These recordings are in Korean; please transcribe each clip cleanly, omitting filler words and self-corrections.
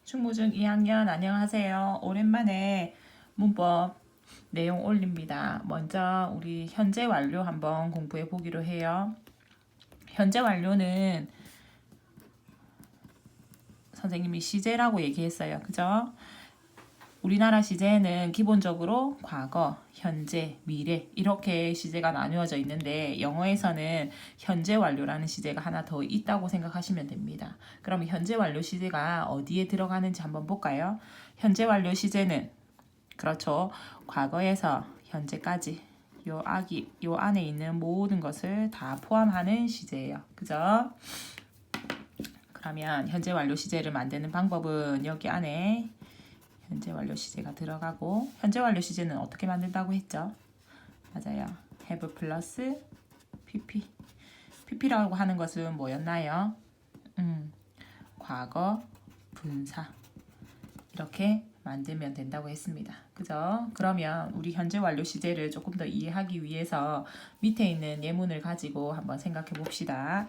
충무중 2학년 안녕하세요. 오랜만에 문법 내용 올립니다. 먼저 우리 현재 완료 한번 공부해 보기로 해요. 현재 완료는 선생님이 시제라고 얘기했어요. 그죠? 우리나라 시제는 기본적으로 과거, 현재, 미래 이렇게 시제가 나누어져 있는데 영어에서는 현재 완료라는 시제가 하나 더 있다고 생각하시면 됩니다. 그럼 현재 완료 시제가 어디에 들어가는지 한번 볼까요? 현재 완료 시제는 그렇죠. 과거에서 현재까지 요 안에 있는 모든 것을 다 포함하는 시제예요. 그죠? 그러면 현재 완료 시제를 만드는 방법은 여기 안에 현재 완료 시제가 들어가고 현재 완료 시제는 어떻게 만든다고 했죠? 맞아요. have 플러스 pp. pp라고 하는 것은 뭐였나요? 과거 분사 이렇게 만들면 된다고 했습니다. 그죠? 그러면 우리 현재 완료 시제를 조금 더 이해하기 위해서 밑에 있는 예문을 가지고 한번 생각해 봅시다.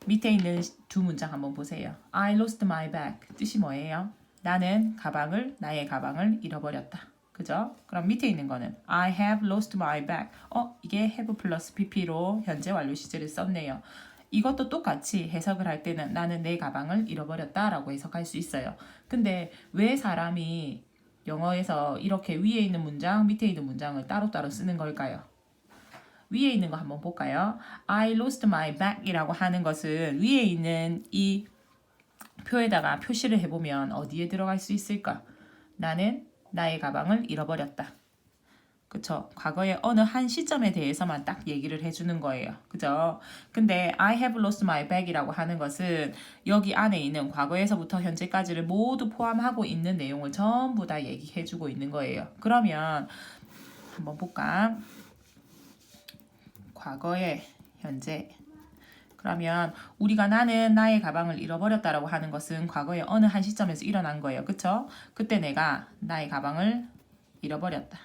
밑에 있는 두 문장 한번 보세요. I lost my bag. 뜻이 뭐예요? 나의 가방을 잃어버렸다. 그죠? 그럼 밑에 있는 거는 I have lost my bag. 이게 have 플러스 pp로 현재 완료 시제를 썼네요. 이것도 똑같이 해석을 할 때는 나는 내 가방을 잃어버렸다 라고 해석할 수 있어요. 근데 왜 사람이 영어에서 이렇게 위에 있는 문장, 밑에 있는 문장을 따로따로 쓰는 걸까요? 위에 있는 거 한번 볼까요? I lost my bag 이라고 하는 것은 위에 있는 이 표에다가 표시를 해보면 어디에 들어갈 수 있을까? 나는 나의 가방을 잃어버렸다. 그쵸? 과거의 어느 한 시점에 대해서만 딱 얘기를 해주는 거예요. 그죠? 근데 I have lost my bag 이라고 하는 것은 여기 안에 있는 과거에서부터 현재까지를 모두 포함하고 있는 내용을 전부 다 얘기해주고 있는 거예요. 그러면 한번 볼까? 과거의 현재 그러면 우리가 나는 나의 가방을 잃어버렸다라고 하는 것은 과거의 어느 한 시점에서 일어난 거예요. 그쵸? 그때 내가 나의 가방을 잃어버렸다.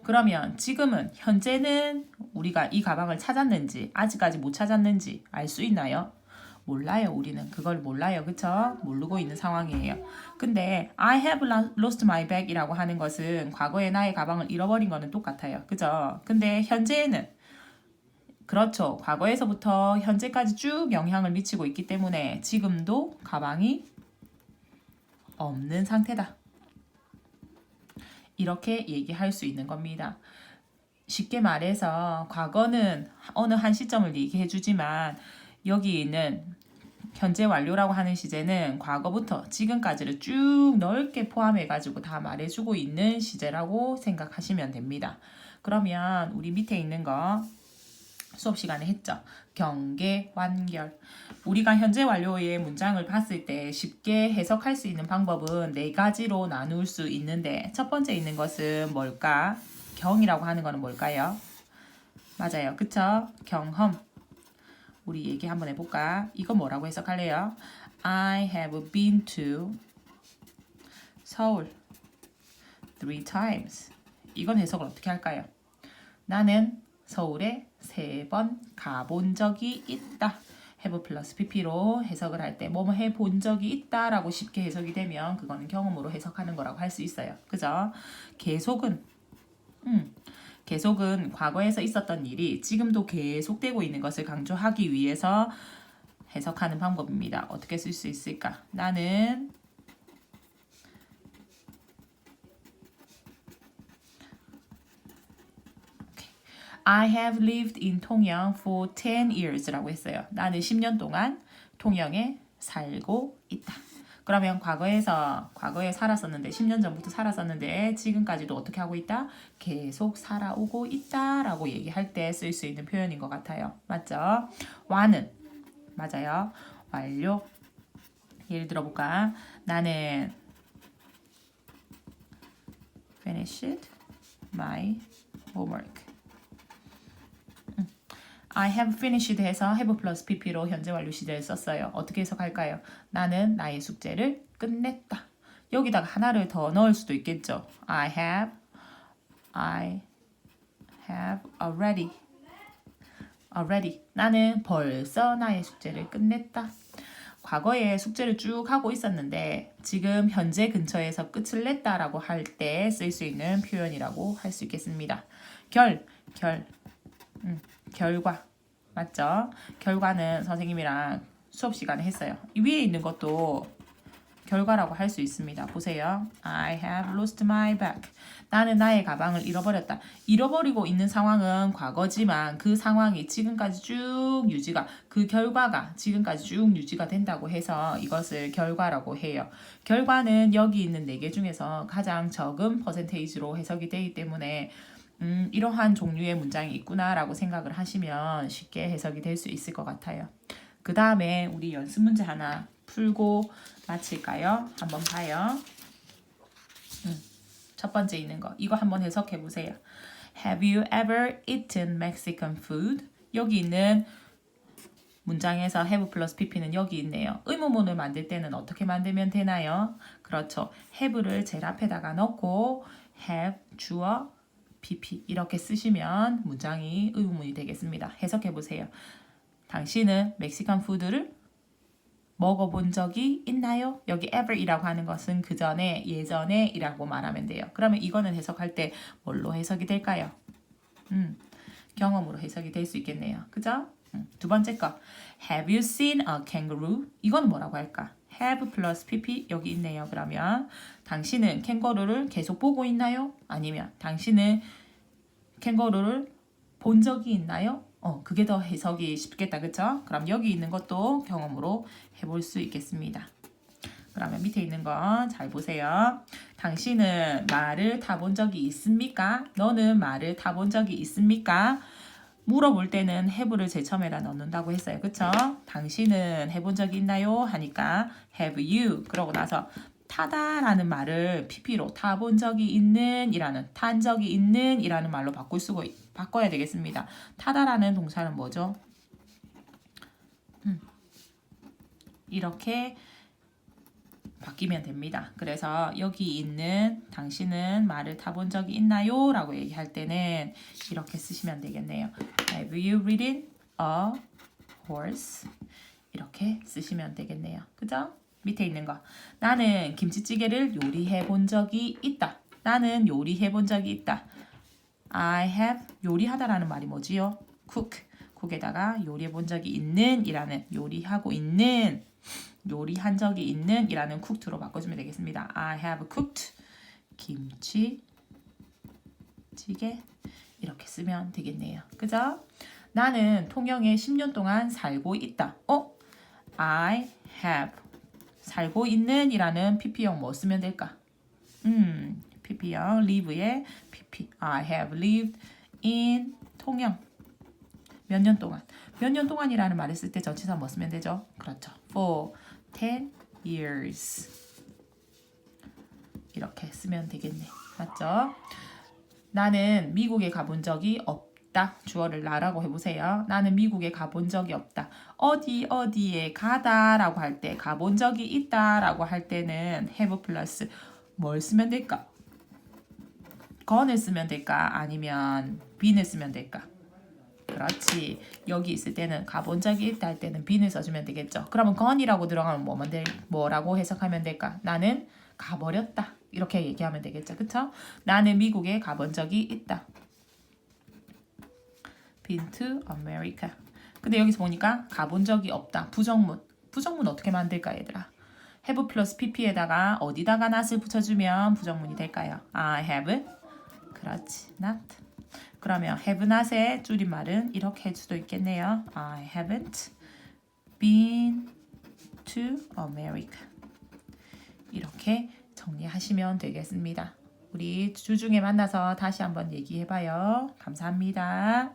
그러면 지금은 현재는 우리가 이 가방을 찾았는지 아직까지 못 찾았는지 알 수 있나요? 몰라요. 우리는 그걸 몰라요. 그쵸? 모르고 있는 상황이에요. 근데 I have lost my bag 이라고 하는 것은 과거에 나의 가방을 잃어버린 거는 똑같아요. 그죠? 근데 현재에는 그렇죠. 과거에서부터 현재까지 쭉 영향을 미치고 있기 때문에 지금도 가방이 없는 상태다. 이렇게 얘기할 수 있는 겁니다. 쉽게 말해서 과거는 어느 한 시점을 얘기해 주지만 여기 있는 현재 완료라고 하는 시제는 과거부터 지금까지를 쭉 넓게 포함해가지고 다 말해주고 있는 시제라고 생각하시면 됩니다. 그러면 우리 밑에 있는 거 수업 시간에 했죠. 경계, 완결. 우리가 현재 완료의 문장을 봤을 때 쉽게 해석할 수 있는 방법은 네 가지로 나눌 수 있는데 첫 번째 있는 것은 뭘까? 경이라고 하는 거는 뭘까요? 맞아요. 그쵸? 경험. 우리 얘기 한번 해볼까? 이거 뭐라고 해석할래요? I have been to 서울 3 times. 이건 해석을 어떻게 할까요? 나는 서울에 3번 가본 적이 있다. have 플러스 pp로 해석을 할 때 뭐뭐 해본 적이 있다라고 쉽게 해석이 되면 그거는 경험으로 해석하는 거라고 할 수 있어요. 그죠? 계속은 과거에서 있었던 일이 지금도 계속되고 있는 것을 강조하기 위해서 해석하는 방법입니다. 어떻게 쓸 수 있을까? 나는 I have lived in 통영 for 10 years라고 했어요. 나는 10년 동안 통영에 살고 있다. 그러면 과거에 살았었는데 10년 전부터 살았었는데 지금까지도 어떻게 하고 있다? 계속 살아오고 있다라고 얘기할 때 쓸 수 있는 표현인 것 같아요. 맞죠? 완은 맞아요. 완료. 예를 들어볼까? 나는 finished my homework. I have finished 해서 have 플러스 pp로 현재 완료 시제를 썼어요. 어떻게 해석할까요? 나는 나의 숙제를 끝냈다. 여기다가 하나를 더 넣을 수도 있겠죠. I have already already. 나는 벌써 나의 숙제를 끝냈다. 과거에 숙제를 쭉 하고 있었는데 지금 현재 근처에서 끝을 냈다라고 할 때 쓸 수 있는 표현이라고 할 수 있겠습니다. 결과. 맞죠? 결과는 선생님이랑 수업 시간에 했어요. 이 위에 있는 것도 결과라고 할 수 있습니다. 보세요. I have lost my bag. 나는 나의 가방을 잃어버렸다. 잃어버리고 있는 상황은 과거지만 그 상황이 지금까지 쭉 유지가, 그 결과가 지금까지 쭉 유지가 된다고 해서 이것을 결과라고 해요. 결과는 여기 있는 4개 중에서 가장 적은 퍼센테이지로 해석이 되기 때문에 이러한 종류의 문장이 있구나라고 생각을 하시면 쉽게 해석이 될 수 있을 것 같아요. 그 다음에 우리 연습 문제 하나 풀고 마칠까요? 한번 봐요. 첫 번째 있는 거. 이거 한번 해석해 보세요. Have you ever eaten Mexican food? 여기 있는 문장에서 have 플러스 pp는 여기 있네요. 의문문을 만들 때는 어떻게 만들면 되나요? 그렇죠. have를 제일 앞에다가 넣고 have 주어 pp 이렇게 쓰시면 문장이 의문문이 되겠습니다. 해석해 보세요. 당신은 멕시칸 푸드를 먹어본 적이 있나요? 여기 ever이라고 하는 것은 그 전에, 예전에 이라고 말하면 돼요. 그러면 이거는 해석할 때 뭘로 해석이 될까요? 경험으로 해석이 될 수 있겠네요. 그죠? 두 번째 거. Have you seen a kangaroo? 이거는 뭐라고 할까? have 플러스 pp 여기 있네요. 그러면 당신은 캥거루를 계속 보고 있나요? 아니면 당신은 캥거루를 본 적이 있나요? 그게 더 해석이 쉽겠다. 그쵸? 그럼 여기 있는 것도 경험으로 해볼 수 있겠습니다. 그러면 밑에 있는 건 잘 보세요. 당신은 말을 타본 적이 있습니까? 너는 말을 타본 적이 있습니까? 물어볼 때는 have를 제일 처음에다 넣는다고 했어요. 그쵸? 당신은 해본 적이 있나요? 하니까 have you 그러고 나서 타다라는 말을 pp로 타본 적이 있는 이라는 탄 적이 있는 이라는 말로 바꿔야 되겠습니다. 타다라는 동사는 뭐죠? 이렇게 바뀌면 됩니다. 그래서 여기 있는 당신은 말을 타본 적이 있나요? 라고 얘기할 때는 이렇게 쓰시면 되겠네요. Have you ridden a horse? 이렇게 쓰시면 되겠네요. 그죠? 밑에 있는 거. 나는 김치찌개를 요리해 본 적이 있다. 나는 요리해 본 적이 있다. I have 요리하다라는 말이 뭐지요? cook. cook에다가 요리해 본 적이 있는 이라는 요리하고 있는 요리한 적이 있는 이라는 cooked로 바꿔주면 되겠습니다. I have cooked 김치찌개 이렇게 쓰면 되겠네요. 그죠? 나는 통영에 10년 동안 살고 있다. I have 살고 있는 이라는 pp형 뭐 쓰면 될까? pp형 live의 pp I have lived in 통영 몇 년 동안 몇 년 동안이라는 말을 쓸 때 전치사 뭐 쓰면 되죠? 그렇죠. For 10 years 이렇게 쓰면 되겠네. 맞죠? 나는 미국에 가본 적이 없다. 주어를 나라고 해보세요. 나는 미국에 가본 적이 없다. 어디에 가다라고 할 때 가본 적이 있다라고 할 때는 have 플러스 뭘 쓰면 될까? gone을 쓰면 될까? 아니면 been을 쓰면 될까? 그렇지. 여기 있을 때는 가본 적이 있다 할 때는 been을 써주면 되겠죠. 그러면 gone이라고 들어가면 뭐라고 해석하면 될까? 나는 가버렸다. 이렇게 얘기하면 되겠죠. 그쵸? 나는 미국에 가본 적이 있다. Been to America. 근데 여기서 보니까 가본 적이 없다. 부정문. 부정문 어떻게 만들까 얘들아? have 플러스 pp에다가 어디다가 not을 붙여주면 부정문이 될까요? I have. 그렇지. not. 그러면 have not의 줄임말은 이렇게 할 수도 있겠네요. I haven't been to America. 이렇게 정리하시면 되겠습니다. 우리 주중에 만나서 다시 한번 얘기해봐요. 감사합니다.